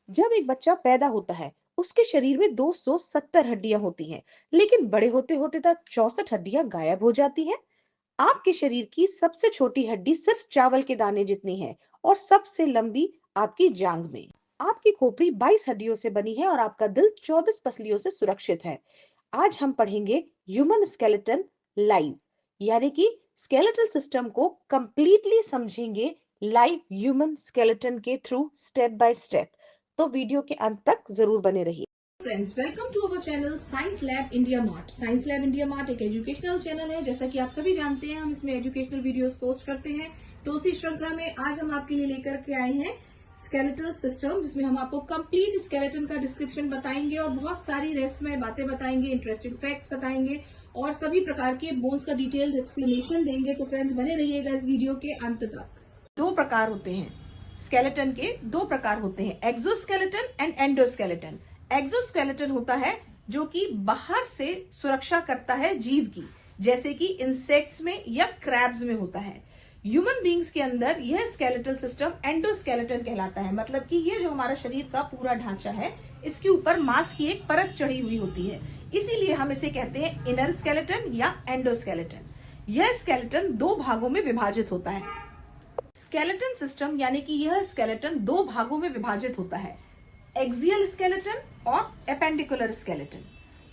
जब एक बच्चा पैदा होता है, उसके शरीर में 270 हड्डियां होती हैं, लेकिन बड़े होते होते तक 64 हड्डियां गायब हो जाती हैं। आपके शरीर की सबसे छोटी हड्डी सिर्फ चावल के दाने जितनी है और सबसे लंबी आपकी जांघ में। आपकी खोपड़ी 22 हड्डियों से बनी है और आपका दिल 24 पसलियों से सुरक्षित है। आज हम पढ़ेंगे ह्यूमन स्केलेटन लाइव, यानी कि स्केलेटल सिस्टम को कंप्लीटली समझेंगे लाइव ह्यूमन स्केलेटन के थ्रू, स्टेप बाय स्टेप। तो वीडियो के अंत तक जरूर बने रहिए। Friends, welcome to our channel science lab India mart. Science lab India mart एक एजुकेशनल चैनल है। जैसा कि आप सभी जानते हैं, हम इसमें एजुकेशनल वीडियोस पोस्ट करते हैं। तो उसी श्रृंखला में आज हम आपके लिए लेकर के आए हैं स्केलेटल सिस्टम, जिसमें हम आपको कंप्लीट स्केलेटन का डिस्क्रिप्शन बताएंगे और बहुत सारी रहस्यमय बातें बताएंगे, इंटरेस्टिंग फैक्ट्स बताएंगे और सभी प्रकार के बोन्स का डिटेल्ड एक्सप्लेनेशन देंगे। तो फ्रेंड्स, बने रहिएगा इस वीडियो के अंत तक। दो प्रकार होते हैं स्केलेटन के, दो प्रकार होते हैं, एक्सोस्केलेटन एंड एंडोस्केलेटन। एक्सोस्केलेटन होता है जो कि बाहर से सुरक्षा करता है जीव की, जैसे कि इंसेक्ट्स में या क्रैब्स में होता है। ह्यूमन बींग्स के अंदर यह स्केलेटल सिस्टम एंडोस्केलेटन कहलाता है। मतलब कि ये जो हमारा शरीर का पूरा ढांचा है, इसके ऊपर मांस की एक परत चढ़ी हुई होती है, इसीलिए हम इसे कहते हैं इनर स्केलेटन या एंडोस्केलेटन। यह स्केलेटन दो भागों में विभाजित होता है। स्केलेटन सिस्टम यानी कि यह स्केलेटन दो भागों में विभाजित होता है, एक्सियल स्केलेटन और एपेंडिकुलर स्केलेटन।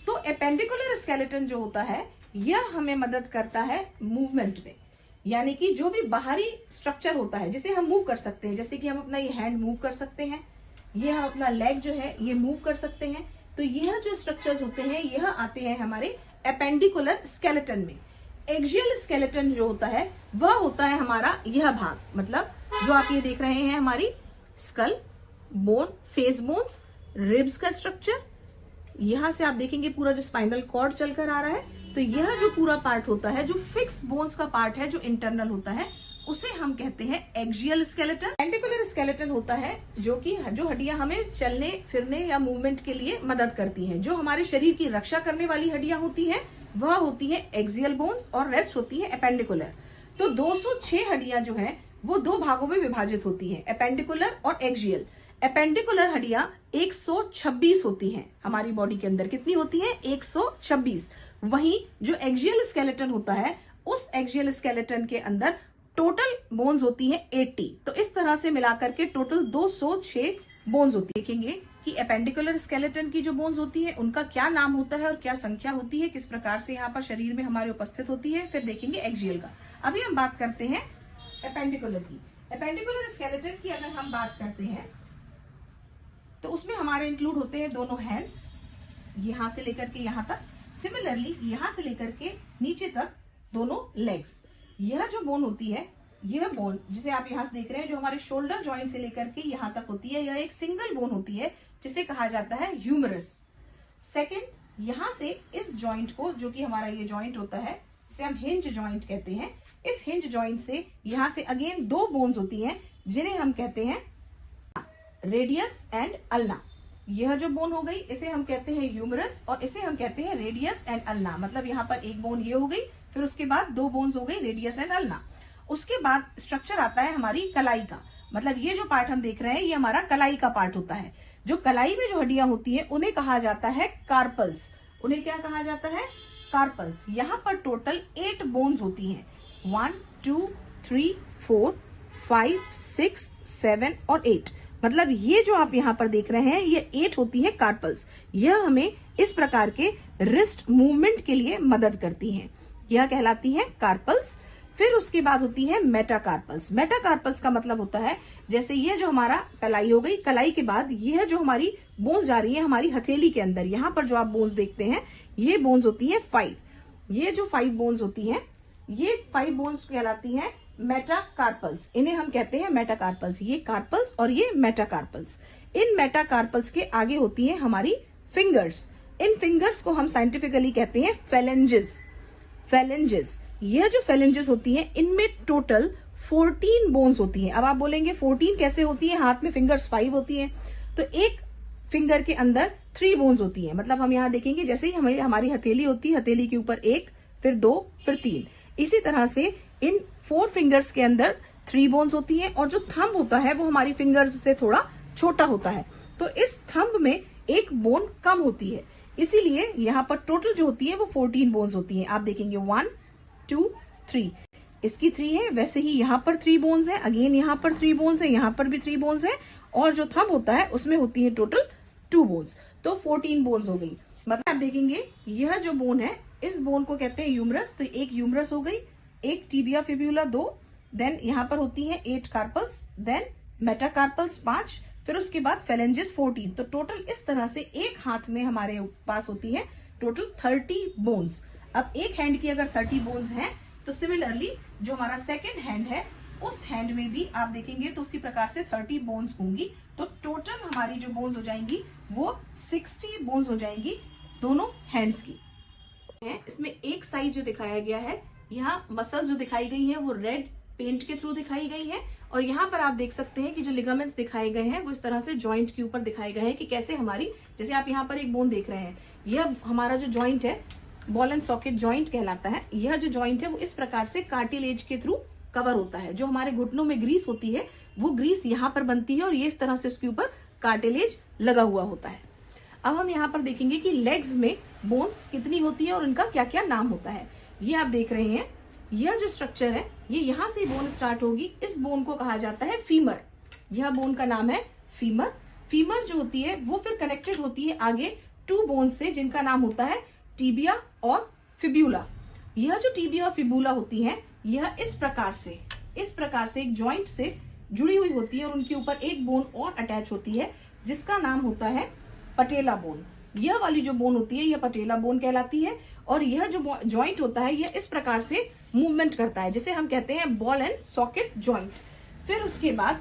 तो एपेंडिकुलर स्केलेटन जो होता है, यह हमें मदद करता है मूवमेंट में, यानी कि जो भी बाहरी स्ट्रक्चर होता है जिसे हम मूव कर सकते हैं, जैसे कि हम अपना ये हैंड मूव कर सकते हैं, ये हम अपना लेग जो है ये मूव कर सकते हैं। तो यह जो स्ट्रक्चर्स होते हैं यह आते हैं हमारे एपेंडिकुलर स्केलेटन में। एक्सियल स्केलेटन जो होता है वह होता है हमारा यह भाग, मतलब जो आप ये देख रहे हैं, हमारी skull bone, face bones, ribs का स्ट्रक्चर, यहां से आप देखेंगे पूरा जो स्पाइनल कॉर्ड चलकर आ रहा है। तो यह जो पूरा पार्ट होता है, जो फिक्स बोन्स का पार्ट है, जो इंटरनल होता है, उसे हम कहते हैं एक्सियल स्केलेटन। एपेंडिकुलर स्केलेटन होता है जो हड्डियां हमें चलने फिरने या मूवमेंट के लिए मदद करती हैं। जो हमारे शरीर की रक्षा करने वाली हड्डियां होती हैं वह होती है एक्सियल बोन्स और रेस्ट होती है एपेंडिकुलर। तो 206 हड्डियां जो है वो दो भागों में विभाजित होती है, एपेंडिकुलर और एक्सियल। एपेंडिकुलर हड्डियां 126 होती हैं हमारी बॉडी के अंदर। कितनी होती हैं? 126। वहीं जो एक्सियल स्केलेटन होता है, उस एक्सियल स्केलेटन के अंदर टोटल बोन्स होती हैं 80। तो इस तरह से मिलाकर के टोटल 206 बोन्स होती है। देखेंगे कि एपेंडिकुलर स्केलेटन की जो बोन्स होती है उनका क्या नाम होता है और क्या संख्या होती है, किस प्रकार से यहाँ पर शरीर में हमारे उपस्थित होती है। फिर देखेंगे एक्सियल का। अभी हम बात करते हैं एपेंडिकुलर की। एपेंडिकुलर स्केलेटन की अगर हम बात करते हैं तो उसमें हमारे इंक्लूड होते हैं दोनों हैंड्स, यहां से लेकर के यहां तक, सिमिलरली यहां से लेकर के नीचे तक दोनों लेग्स। यह जो बोन होती है, यह बोन जिसे आप यहां से देख रहे हैं, जो हमारे शोल्डर जॉइंट से लेकर के यहां तक होती है, यह एक सिंगल बोन होती है जिसे कहा जाता है ह्यूमरस। सेकेंड, यहां से इस जॉइंट को, जो कि हमारा ये जॉइंट होता है जिसे हम हिंज जॉइंट कहते हैं, इस हिंज जॉइंट से यहां से अगेन दो बोन्स होती हैं जिन्हें हम कहते हैं रेडियस एंड अल्ना। यह जो बोन हो गई इसे हम कहते हैं ह्यूमरस और इसे हम कहते हैं रेडियस एंड अल्ना। मतलब यहाँ पर एक बोन ये हो गई, फिर उसके बाद दो बोन्स हो गई रेडियस एंड अल्ना। उसके बाद स्ट्रक्चर आता है हमारी कलाई का। मतलब ये जो पार्ट हम देख रहे हैं ये हमारा कलाई का पार्ट होता है। जो कलाई में जो हड्डियां होती है उन्हें कहा जाता है कार्पल्स। उन्हें क्या कहा जाता है? कार्पल्स। यहाँ पर टोटल 8 बोन्स होती हैं, 1 2 3 4 5 6 7 और 8। मतलब ये जो आप यहाँ पर देख रहे हैं ये 8 होती है कार्पल्स। यह हमें इस प्रकार के रिस्ट मूवमेंट के लिए मदद करती हैं, यह कहलाती है कार्पल्स। फिर उसके बाद होती है मेटाकार्पल्स। मेटाकार्पल्स का मतलब होता है, जैसे ये जो हमारा कलाई हो गई, कलाई के बाद यह जो हमारी बोन्स जा रही है हमारी हथेली के अंदर, यहाँ पर जो आप बोन्स देखते हैं ये बोन्स होती है 5। ये जो 5 बोन्स होती हैं, ये 5 बोन्स कहलाती हैं मेटाकार्पल्स। इन्हें हम कहते हैं मेटाकार्पल्स। ये कार्पल्स और ये मेटाकार्पल्स। इन मेटाकार्पल्स के आगे होती हैं हमारी फिंगर्स। इन फिंगर्स को हम साइंटिफिकली कहते हैं फेलेंजेस। फेलेंजेस, यह जो फेलेंजेस होती हैं इनमें टोटल 14 बोन्स होती हैं। अब आप बोलेंगे 14 कैसे होती है, हाथ में फिंगर्स 5 होती हैं। तो एक फिंगर के अंदर 3 बोन्स होती हैं। मतलब हम यहाँ देखेंगे जैसे ही हमारी हथेली होती है, हथेली के ऊपर 1, फिर 2, फिर 3। इसी तरह से इन 4 फिंगर्स के अंदर 3 बोन्स होती हैं और जो थंब होता है वो हमारी फिंगर्स से थोड़ा छोटा होता है। तो इस थंब में एक बोन कम होती है, इसीलिए यहाँ पर टोटल जो होती है वो 14 बोन्स होती हैं। आप देखेंगे 1 2 3, इसकी 3 है, वैसे ही यहाँ पर 3 बोन्स है, अगेन यहाँ पर 3 बोन्स है, यहाँ पर भी 3 बोन्स है, और जो थंब होता है उसमें होती है टोटल 2 बोन्स, तो 14 बोन्स हो गई। मतलब आप देखेंगे यह जो बोन है इस बोन को कहते हैं यूमरस, तो एक यूमरस हो गई, एक टिबिया फिब्यूला 2, देन यहाँ पर होती है 8 कार्पल्स, देन मेटाकार्पल्स 5, फिर उसके बाद फेलेंजेस 14। तो टोटल इस तरह से एक हाथ में हमारे पास होती है टोटल 30 बोन्स। अब एक हैंड की अगर 30 बोन्स हैं तो सिमिलरली जो हमारा सेकेंड हैंड है उस हैंड में भी आप देखेंगे तो उसी प्रकार से 30 बोन्स होंगी। तो टोटल हमारी जो बोन्स हो जाएंगी वो 60 बोन्स हो जाएंगी दोनों हैंड्स की। इसमें एक साइड जो दिखाया गया है, यहाँ मसल्स जो दिखाई गई है वो रेड पेंट के थ्रू दिखाई गई है, और यहाँ पर आप देख सकते हैं कि जो लिगामेंट्स दिखाए गए हैं वो इस तरह से जॉइंट के ऊपर दिखाए गए हैं कि कैसे हमारी, जैसे आप यहाँ पर एक बोन देख रहे हैं, यह हमारा जो जॉइंट है बॉल एंड सॉकेट जॉइंट कहलाता है। यह जो जॉइंट है वो इस प्रकार से कार्टिलेज के थ्रू कवर होता है। जो हमारे घुटनों में ग्रीस होती है वो ग्रीस यहाँ पर बनती है और ये इस तरह से उसके ऊपर कार्टिलेज लगा हुआ होता है। अब हम यहाँ पर देखेंगे कि लेग्स में बोन्स कितनी होती है और उनका क्या क्या नाम होता है। ये आप देख रहे हैं, यह जो स्ट्रक्चर है ये यहाँ से बोन स्टार्ट होगी, इस बोन को कहा जाता है फीमर। यह बोन का नाम है फीमर। फीमर जो होती है वो फिर कनेक्टेड होती है आगे 2 बोन्स से जिनका नाम होता है टिबिया और फिब्यूला। यह जो टिबिया और फिब्यूला होती है यह इस प्रकार से एक जॉइंट से जुड़ी हुई होती है और उनके ऊपर एक बोन और अटैच होती है जिसका नाम होता है पटेला बोन। यह वाली जो बोन होती है यह पटेला बोन कहलाती है, और यह जो जॉइंट होता है यह इस प्रकार से मूवमेंट करता है जिसे हम कहते हैं बॉल एंड सॉकेट जॉइंट। फिर उसके बाद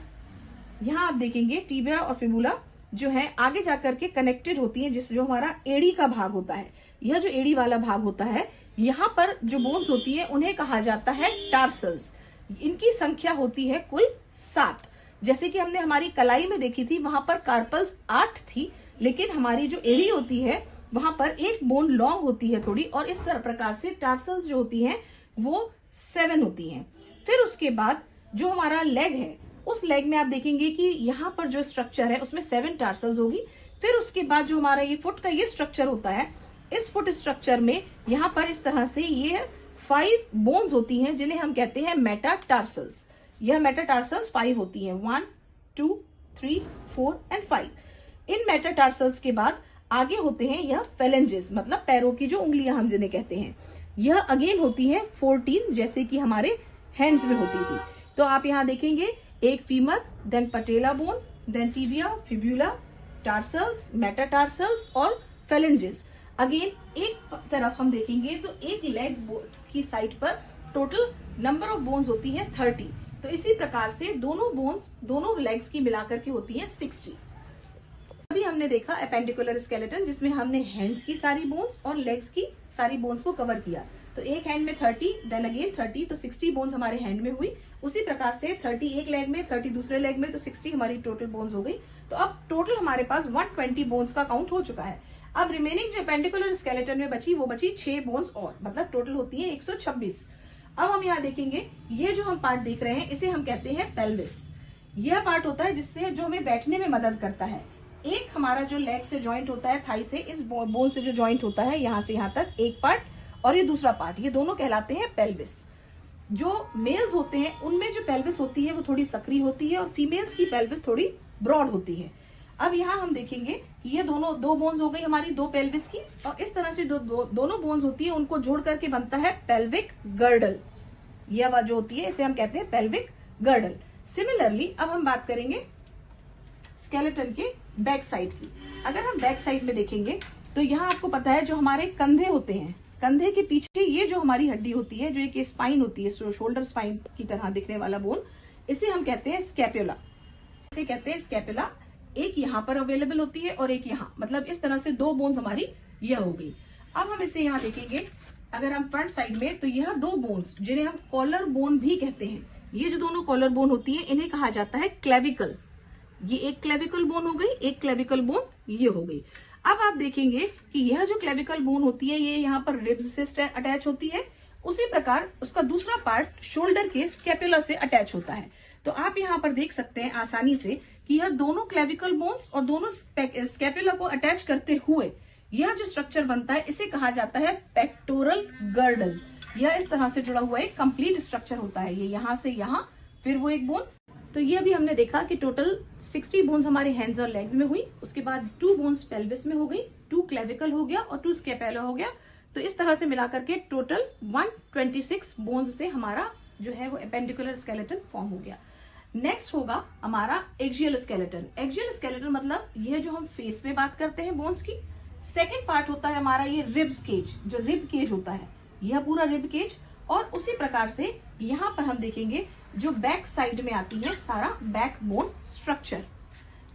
यहाँ आप देखेंगे टिबिया और फिबुला जो है आगे जाकर के कनेक्टेड होती है, जिस जो हमारा एड़ी का भाग होता है। यह जो एड़ी वाला भाग होता है यहाँ पर जो बोन्स होती है उन्हें कहा जाता है टार्सल्स। इनकी संख्या होती है कुल 7। जैसे कि हमने हमारी कलाई में देखी थी वहां पर कार्पल्स 8 थी, लेकिन हमारी जो एड़ी होती है वहां पर एक बोन लॉन्ग होती है थोड़ी, और इस तरह प्रकार से टार्सल्स जो होती हैं वो 7 होती हैं। फिर उसके बाद जो हमारा लेग है उस लेग में आप देखेंगे कि यहाँ पर जो स्ट्रक्चर है उसमें 7 टार्सल्स होगी। फिर उसके बाद जो हमारा ये फुट का ये स्ट्रक्चर होता है, इस फुट स्ट्रक्चर में यहाँ पर इस तरह से ये 5 बोन्स होती हैं जिन्हें हम कहते हैं मेटाटार्सल्स। यह मेटाटार्सल्स 5 होती हैं, 1 2 3 4 एंड 5। इन मेटाटार्सल्स के बाद आगे होते हैं यह फेलेंजेस, मतलब पैरों की जो उंगलियां हम जिन्हें कहते हैं। यह अगेन होती है 14 जैसे कि हमारे हैंड्स में होती थी। तो आप यहाँ देखेंगे एक femur, then patella bone, then tibia, fibula, tarsals, metatarsals और फेलेंजेस। अगेन एक तरफ हम देखेंगे तो एक लेग की साइड पर टोटल नंबर ऑफ बोन्स होती है 30। तो इसी प्रकार से दोनों बोन्स दोनों लेग्स की मिलाकर के होती है 60। अभी हमने देखा एपेंडिकुलर स्केलेटन जिसमें हमने हैंड्स की सारी बोन्स और लेग्स की सारी बोन्स को कवर किया। तो एक हैंड में 30, देन अगेन 30, तो 60 बोन्स हमारे हैंड में हुई। उसी प्रकार से 30 एक लेग में, 30 दूसरे लेग में, तो 60 हमारी टोटल बोन्स हो गई। तो अब टोटल हमारे पास 120 बोन्स का काउंट हो चुका है। अब रिमेनिंग जो एपेंडिकुलर स्केलेटन में बची वो बची 6 बोन्स और, मतलब टोटल होती है 126। अब हम यहाँ देखेंगे ये जो हम पार्ट देख रहे हैं इसे हम कहते हैं पेल्विस। यह पार्ट होता है जिससे जो हमें बैठने में मदद करता है। एक हमारा जो लेग से जॉइंट होता है थाई से, इस बोन से जो जॉइंट होता है यहाँ से यहाँ तक एक पार्ट, और ये दूसरा पार्ट, ये दोनों कहलाते हैं पेल्विस। जो मेल्स होते हैं उनमें जो पेल्विस होती है वो थोड़ी सकरी होती है और फीमेल्स की पेल्विस थोड़ी ब्रॉड होती है। अब यहाँ हम देखेंगे ये दोनों 2 बोन्स हो गई हमारी 2 पेल्विस की, और इस तरह से दोनों बोन्स होती है उनको जोड़ करके बनता है पेल्विक गर्डल। यह जो होती है इसे हम कहते हैं पेल्विक गर्डल। सिमिलरली अब हम बात करेंगे स्केलेटन के बैक साइड की। अगर हम बैक साइड में देखेंगे तो यहाँ आपको पता है जो हमारे कंधे होते हैं, कंधे के पीछे ये जो हमारी हड्डी होती है जो एक स्पाइन होती है, शोल्डर स्पाइन की तरह दिखने वाला बोन, इसे हम कहते हैं स्कैपुला। इसे कहते हैं स्कैपुला। एक यहाँ पर अवेलेबल होती है और एक यहाँ, मतलब इस तरह से 2 बोन्स हमारी यह हो गई। अब हम इसे यहाँ देखेंगे अगर हम फ्रंट साइड में, तो यह 2 बोन्स जिन्हें हम कॉलर बोन भी कहते हैं, ये जो दोनों कॉलर बोन होती है इन्हें कहा जाता है क्लेविकल। ये एक क्लेविकल बोन हो गई, एक क्लेविकल बोन ये हो गई। अब आप देखेंगे कि यह जो क्लेविकल बोन होती है ये यहाँ पर रिब्स से अटैच होती है, उसी प्रकार उसका दूसरा पार्ट शोल्डर के स्कैपुला से अटैच होता है। तो आप यहाँ पर देख सकते हैं आसानी से कि यह दोनों क्लेविकल बोन्स और दोनों स्कैपुला को अटैच करते हुए यह जो स्ट्रक्चर बनता है इसे कहा जाता है पेक्टोरल गर्डल। यह इस तरह से जुड़ा हुआ एक कंप्लीट स्ट्रक्चर होता है। ये यहां से यहां, फिर वो एक बोन। तो ये अभी हमने देखा कि टोटल 60 बोन्स हमारे हैंड्स और लेग्स में हुई, उसके बाद 2 बोन्स पेल्विस में हो गई, 2 क्लेविकल हो गया और 2 स्कैपुला हो गया। तो इस तरह से मिलाकर के टोटल 126 बोन्स से हमारा जो है वो एपेंडिकुलर स्केलेटन फॉर्म हो गया। नेक्स्ट होगा हमारा एक्सियल स्केलेटन। एक्सियल स्केलेटन मतलब यह जो हम फेस में बात करते हैं बोन्स की, सेकेंड पार्ट होता है हमारा ये रिब्स केज, जो रिब केज होता है, यह पूरा रिब केज। और उसी प्रकार से यहां पर हम देखेंगे जो बैक साइड में आती है सारा बैक बोन स्ट्रक्चर,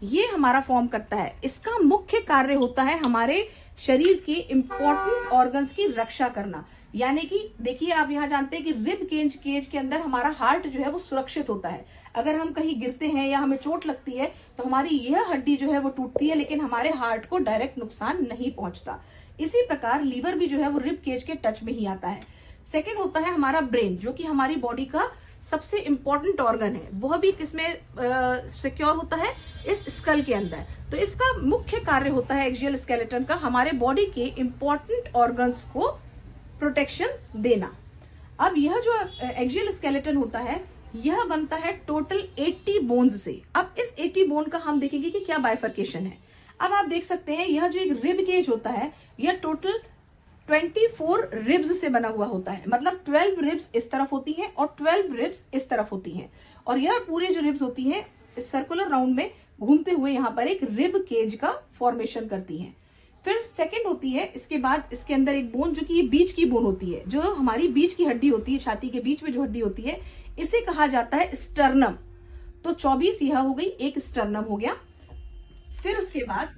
ये हमारा फॉर्म करता है। इसका मुख्य कार्य होता है हमारे शरीर के इंपॉर्टेंट ऑर्गन्स की रक्षा करना। यानी कि देखिए, आप यहाँ जानते हैं कि रिब केज के अंदर हमारा हार्ट जो है वो सुरक्षित होता है। अगर हम कहीं गिरते हैं या हमें चोट लगती है तो हमारी यह हड्डी जो है वो टूटती है, लेकिन हमारे हार्ट को डायरेक्ट नुकसान नहीं पहुंचता। इसी प्रकार लीवर भी जो है वो रिब केज के टच में ही आता है। सेकेंड होता है हमारा ब्रेन, जो कि हमारी बॉडी का सबसे इंपॉर्टेंट ऑर्गन है। वह भी किसमें सिक्योर होता है, इस स्कल के अंदर। तो इसका मुख्य कार्य होता है एक्सियल स्केलेटन का हमारे बॉडी के इंपॉर्टेंट ऑर्गन्स को प्रोटेक्शन देना। अब यह जो एक्सियल स्केलेटन होता है यह बनता है टोटल 80 बोन्स से। अब इस 80 बोन का हम देखेंगे कि क्या बाइफर्केशन है। अब आप देख सकते हैं यह जो एक रिब केज होता है यह टोटल 24 रिब्स से बना हुआ होता है। मतलब 12 रिब्स इस तरफ होती हैं और 12 रिब्स इस तरफ होती हैं, और यह पूरी जो रिब्स होती हैं इस सर्कुलर राउंड में घूमते हुए यहाँ पर एक रिब केज का फॉर्मेशन करती हैं। फिर सेकंड होती है, इसके बाद इसके अंदर एक बोन, जो कि ये बीच की बोन होती है, जो हमारी बीच की हड्डी होती है, छाती के बीच में जो हड्डी होती है इसे कहा जाता है स्टर्नम। तो 24 यह हो गई, एक स्टर्नम हो गया। फिर उसके बाद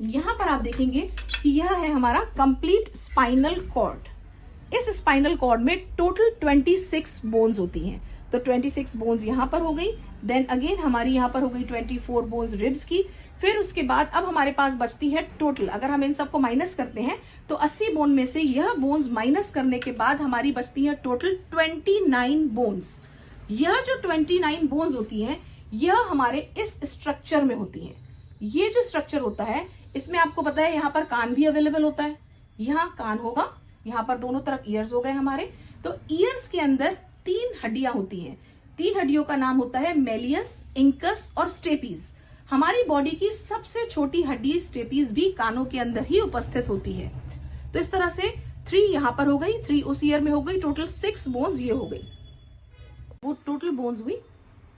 यहां पर आप देखेंगे कि यह है हमारा कंप्लीट स्पाइनल कॉर्ड। इस स्पाइनल कॉर्ड में टोटल 26 बोन्स होती हैं। तो 26 बोन्स यहां पर हो गई। देन अगेन हमारी यहां पर हो गई 24 बोन्स रिब्स की। फिर उसके बाद अब हमारे पास बचती है टोटल, अगर हम इन सबको माइनस करते हैं तो 80 बोन में से यह बोन्स माइनस करने के बाद हमारी बचती है टोटल 29 बोन्स। यह जो 29 बोन्स होती हैं यह हमारे इस स्ट्रक्चर में होती हैं। ये जो स्ट्रक्चर होता है इसमें आपको पता है यहाँ पर कान भी अवेलेबल होता है। यहाँ कान होगा, यहाँ पर दोनों तरफ ईयर्स हो गए हमारे। तो ईयर्स के अंदर 3 हड्डियां होती हैं। 3 हड्डियों का नाम होता है मेलियस, इंकस और स्टेपीज। हमारी बॉडी की सबसे छोटी हड्डी स्टेपीज भी कानों के अंदर ही उपस्थित होती है। तो इस तरह से 3 यहाँ पर हो गई, 3 उस ईयर में हो गई, टोटल 6 बोन्स ये हो गई। वो टोटल बोन्स हुई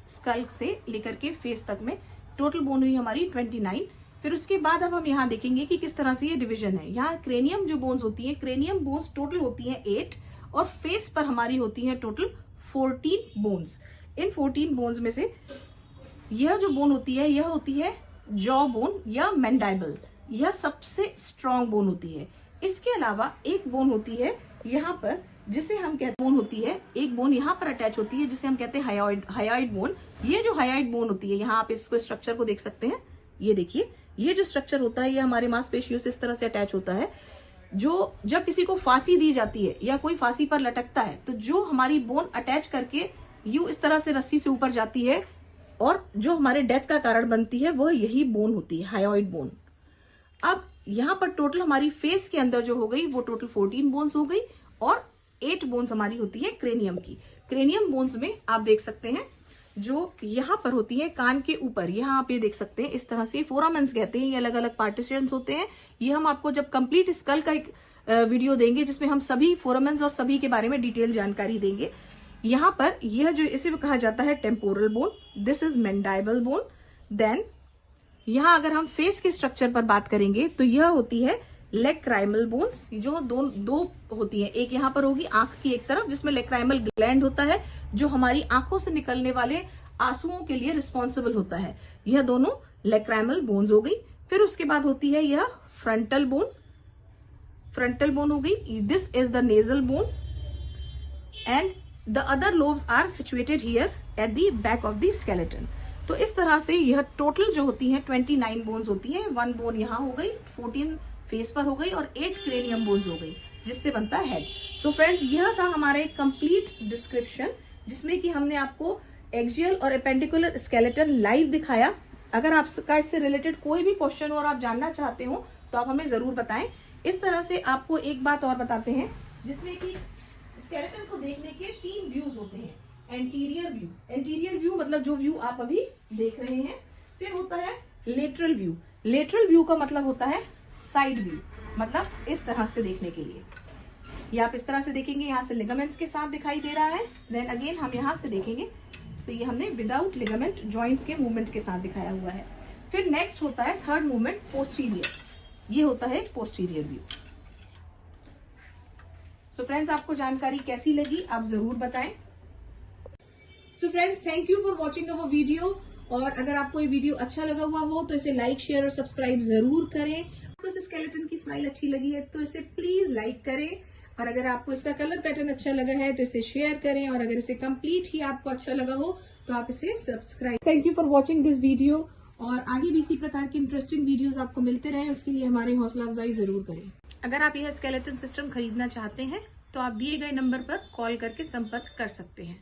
स्कल से लेकर के फेस तक में, टोटल बोन हुई हमारी 29। फिर उसके बाद अब हम यहाँ देखेंगे कि किस तरह से ये डिवीजन है। यहाँ क्रेनियम जो बोन्स होती है, क्रेनियम बोन्स टोटल होती हैं 8 और फेस पर हमारी होती है टोटल 14 बोन्स। इन 14 बोन्स में से यह जो बोन होती है यह होती है जॉ बोन या मैंडाइबल, यह सबसे स्ट्रॉन्ग बोन होती है। इसके अलावा एक बोन होती है यहाँ पर जिसे हम कहते बोन होती है, एक बोन यहाँ पर अटैच होती है जिसे हम कहते हैं हायोइड बोन। ये जो हायोइड बोन होती है, यहाँ आप इसको स्ट्रक्चर को देख सकते हैं, ये देखिए ये जो स्ट्रक्चर होता है ये हमारे मांसपेशियों से इस तरह से अटैच होता है। जो जब किसी को फांसी दी जाती है या कोई फांसी पर लटकता है तो जो हमारी बोन अटैच करके यूं इस तरह से रस्सी से ऊपर जाती है और जो हमारे डेथ का कारण बनती है वह यही बोन होती है, हायोइड बोन। अब यहाँ पर टोटल हमारी फेस के अंदर जो हो गई वो टोटल 14 बोन्स हो गई और 8 बोन्स हमारी होती है क्रेनियम की। क्रेनियम बोन्स में आप देख सकते हैं जो यहाँ पर होती है कान के ऊपर, यहाँ आप ये देख सकते हैं इस तरह से फोरामेंस कहते हैं, ये अलग अलग पार्टीशंस होते हैं। ये हम आपको जब कंप्लीट स्कल का एक वीडियो देंगे जिसमें हम सभी फोरामेंस और सभी के बारे में डिटेल जानकारी देंगे। यहाँ पर यह जो इसे कहा जाता है temporal bone, this is mandible bone. Then यहाँ अगर हम फेस के स्ट्रक्चर पर बात करेंगे तो यह होती है लेक्राइमल बोन्स, जो दो होती है। एक यहाँ पर होगी आंख की एक तरफ जिसमें लेक्राइमल ग्लैंड होता है जो हमारी आंखों से निकलने वाले आंसुओं के लिए रिस्पॉन्सिबल होता है। यह दोनों लेक्राइमल बोन्स हो गई। फिर उसके बाद होती है यह फ्रंटल बोन, फ्रंटल बोन हो गई। This is the nasal bone and the other lobes are situated here at the back of the skeleton. तो इस तरह से यह टोटल जो होती है 29 बोन्स होती है। 1 बोन यहाँ हो गई, 14 फेस पर हो गई और 8 क्रेनियम बोन्स हो गई जिससे बनता है हेड। सो फ्रेंड्स, यह था हमारा एक कंप्लीट डिस्क्रिप्शन जिसमें कि हमने आपको एक्सियल और एपेंडिकुलर स्केलेटन लाइव दिखाया। अगर आपका इससे रिलेटेड कोई भी क्वेश्चन हो और आप जानना चाहते हो तो आप हमें जरूर बताएं। इस तरह से आपको एक बात और बताते हैं, जिसमें कि स्केलेटन को देखने के 3 व्यूज होते हैं। एंटीरियर व्यू मतलब जो व्यू आप अभी देख रहे हैं। फिर होता है लेटरल व्यू। लेटरल व्यू का मतलब होता है साइड व्यू, मतलब इस तरह से देखने के लिए। ये आप इस तरह से देखेंगे, यहाँ से लिगामेंट्स के साथ दिखाई दे रहा है। देन अगेन हम यहाँ से देखेंगे तो ये हमने विदाउट लिगामेंट जॉइंट्स के मूवमेंट के साथ दिखाया हुआ है। फिर नेक्स्ट होता है थर्ड मूवमेंट पोस्टीरियर, ये होता है पोस्टीरियर व्यू। सो फ्रेंड्स, आपको जानकारी कैसी लगी आप जरूर बताएं। So friends, thank you for watching our video. और अगर आपको ये वीडियो अच्छा लगा हुआ हो तो इसे लाइक, शेयर और सब्सक्राइब जरूर करें। आपको इस स्केलेटन की स्माइल अच्छी लगी है तो इसे प्लीज लाइक करें। और अगर आपको इसका कलर पैटर्न अच्छा लगा है तो इसे शेयर करें। और अगर इसे कंप्लीट ही आपको अच्छा लगा हो तो आप इसे subscribe. Thank you for watching this video. और आगे भी इसी प्रकार की इंटरेस्टिंग वीडियोस आपको मिलते रहे, उसके लिए हमारी हौसला अफजाई जरूर करें। अगर आप यह स्केलेटन सिस्टम खरीदना चाहते हैं तो आप दिए गए नंबर पर कॉल करके संपर्क कर सकते हैं।